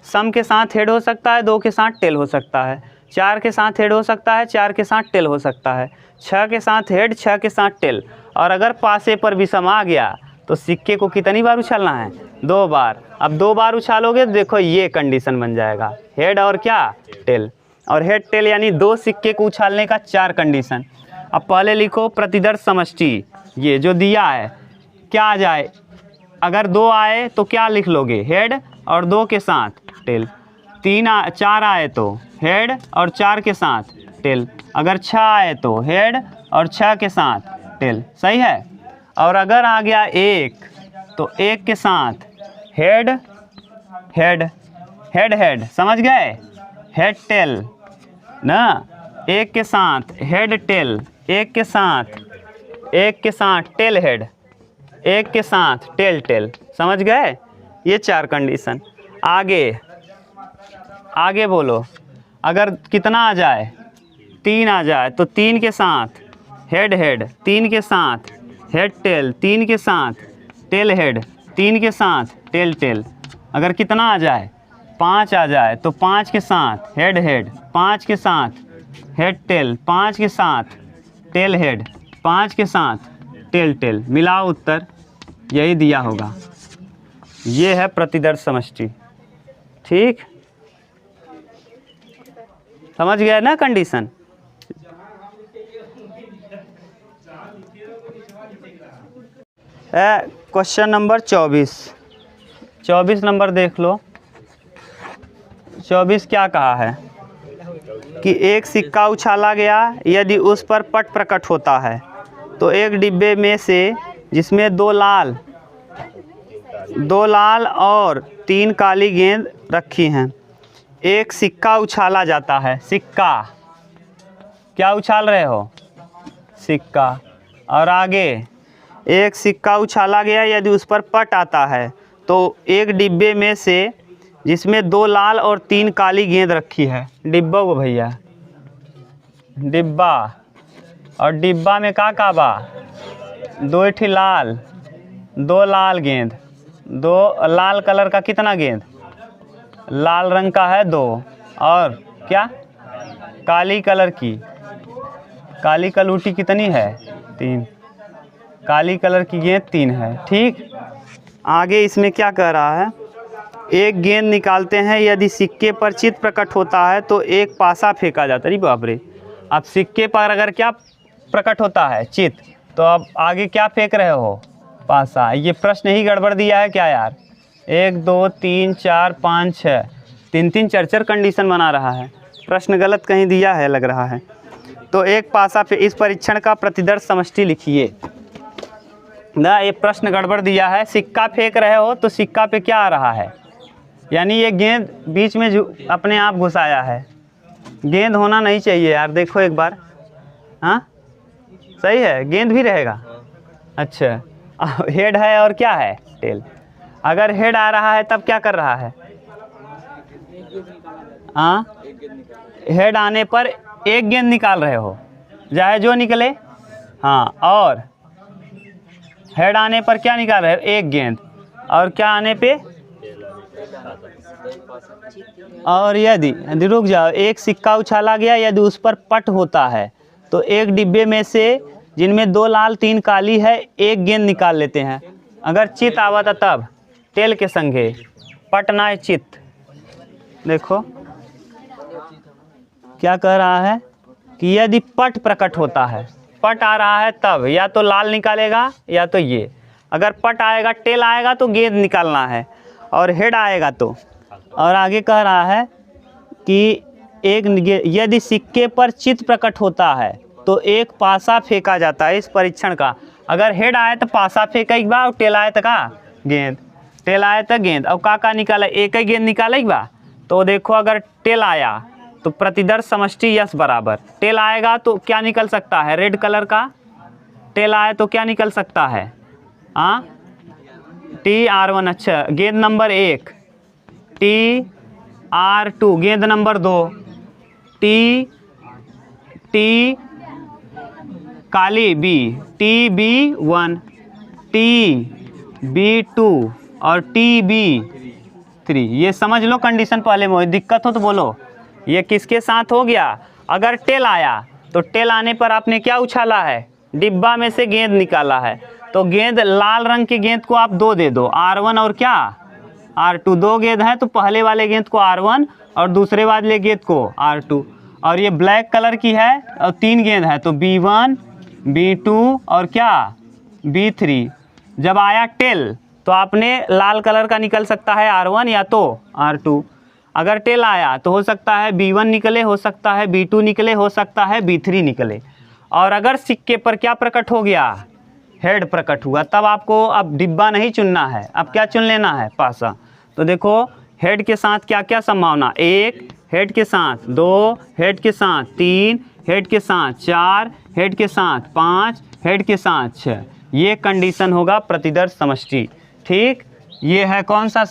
सम के साथ हेड हो सकता है, 2 के साथ टेल हो सकता है, 4 के साथ हेड हो सकता है, 4 के साथ टेल हो सकता है, 6 के साथ हेड, 6 के साथ टेल। और अगर पासे पर विषम आ गया तो सिक्के को कितनी बार उछालना है, 2 बार। अब 2 बार उछालोगे तो देखो ये कंडीशन बन जाएगा, हेड और क्या, टेल। और हेड टेल यानी 2 सिक्के को उछालने का 4 कंडीशन। अब पहले लिखो प्रतिदर्श समष्टि, ये जो दिया है क्या आ जाए, अगर 2 आए तो क्या लिख लोगे, हेड और 2 के साथ टेल। 4 आए तो हेड और 4 के साथ टेल। अगर 6 आए तो हेड और 6 के साथ टेल। सही है। और अगर आ गया 1 तो 1 के साथ हेड हेड हेड हेड, समझ गए, हेड टेल ना। 1 के साथ हेड टेल, 1 के साथ टेल हेड, 1 के साथ टेल टेल, समझ गए। ये 4 कंडीशन। आगे बोलो, अगर कितना आ जाए, 3 आ जाए तो 3 के साथ हेड हेड, 3 के साथ हेड टेल, 3 के साथ टेल हेड, 3 के साथ टेल टेल। अगर कितना आ जाए, 5 आ जाए तो 5 के साथ हेड हेड, 5 के साथ हेड टेल, 5 के साथ टेल हेड, 5 के साथ टेल टेल। मिलाओ उत्तर, यही दिया होगा। ये है प्रतिदर्श समष्टि। ठीक, समझ गया ना कंडीशन। क्वेश्चन नंबर 24 नंबर देख लो। 24 क्या कहा है कि एक सिक्का उछाला गया, यदि उस पर पट प्रकट होता है तो एक डिब्बे में से जिसमें 2 लाल और 3 काली गेंद रखी हैं, एक सिक्का उछाला जाता है। सिक्का, क्या उछाल रहे हो, सिक्का। और आगे एक सिक्का उछाला गया, यदि उस पर पट आता है तो एक डिब्बे में से जिसमें 2 लाल और 3 काली गेंद रखी है। डिब्बा को भैया, डिब्बा, और डिब्बा में का बा, 2 ठे लाल, 2 लाल गेंद, 2 लाल कलर का कितना गेंद, लाल रंग का है 2, और क्या काली कलर की, काली कलूटी कितनी है, 3, काली कलर की गेंद 3 है। ठीक, आगे इसमें क्या कह रहा है, एक गेंद निकालते हैं, यदि सिक्के पर चित्त प्रकट होता है तो एक पासा फेंका जाता है। अरे बाप रे, अब सिक्के पर अगर क्या प्रकट होता है, चित्त, तो अब आगे क्या फेंक रहे हो, पासा। ये प्रश्न ही गड़बड़ दिया है क्या यार, 1 2 3 4 5 6, 3 4 कंडीशन बना रहा है। प्रश्न गलत कहीं दिया है लग रहा है। तो एक पासा इस परीक्षण का प्रतिदर्श समष्टि लिखिए ना। ये प्रश्न गड़बड़ दिया है, सिक्का फेंक रहे हो तो सिक्का पे क्या आ रहा है, यानी ये गेंद बीच में अपने आप घुसाया है। गेंद होना नहीं चाहिए यार, देखो एक बार, हाँ सही है, गेंद भी रहेगा। अच्छा, हेड है और क्या है, टेल। अगर हेड आ रहा है तब क्या कर रहा है, हेड आने पर एक गेंद निकाल रहे हो, चाहे जो निकले। हाँ, और हेड आने पर क्या निकाल रहे हो, एक गेंद, और क्या आने पे, और यदि रुक जाओ, एक सिक्का उछाला गया, यदि उस पर पट होता है तो एक डिब्बे में से जिनमें 2 लाल 3 काली है, एक गेंद निकाल लेते हैं। अगर चित आवा था तब टेल के संगे, पट ना है चित। देखो क्या कह रहा है कि यदि पट प्रकट होता है, पट आ रहा है तब या तो लाल निकालेगा या तो ये। अगर पट आएगा, टेल आएगा तो गेंद निकालना है, और हेड आएगा तो। और आगे कह रहा है कि यदि सिक्के पर चित्त प्रकट होता है तो एक पासा फेंका जाता है। इस परीक्षण का अगर हेड आए तो पासा फेंक एक बा और टेल आए तो का गेंद, टेल आए तो गेंद। और का निकाला, एक ही गेंद निकाले बा। तो देखो अगर टेल आया तो प्रतिदर्श समष्टि यश बराबर, टेल आएगा तो क्या निकल सकता है, रेड कलर का टेल आए तो क्या निकल सकता है, हाँ TR1। अच्छा गेंद नंबर 1 TR2, गेंद नंबर 2 T काली B TB1 TB2 और TB3। ये समझ लो कंडीशन पहले में, दिक्कत हो तो बोलो। ये किसके साथ हो गया, अगर टेल आया तो टेल आने पर आपने क्या उछाला है, डिब्बा में से गेंद निकाला है। तो गेंद लाल रंग की गेंद को आप 2 दे दो, R1 और क्या R2। 2 गेंद है तो पहले वाले गेंद को R1 और दूसरे वाले गेंद को R2। और ये ब्लैक कलर की है और 3 गेंद है तो B1 B2 और क्या B3। जब आया टेल तो आपने लाल कलर का निकल सकता है R1 या तो R2। अगर टेल आया तो हो सकता है B1 निकले, हो सकता है B2 निकले, हो सकता है B3 निकले। और अगर सिक्के पर क्या प्रकट हो गया, हेड प्रकट हुआ, तब आपको अब डिब्बा नहीं चुनना है, अब क्या चुन लेना है, पासा। तो देखो हेड के साथ क्या क्या संभावना, 1 हेड के साथ, 2 हेड के साथ, 3 हेड के साथ, 4 हेड के साथ, 5 हेड के साथ, 6। ये कंडीशन होगा प्रतिदर्श समष्टि। ठीक, ये है कौन सा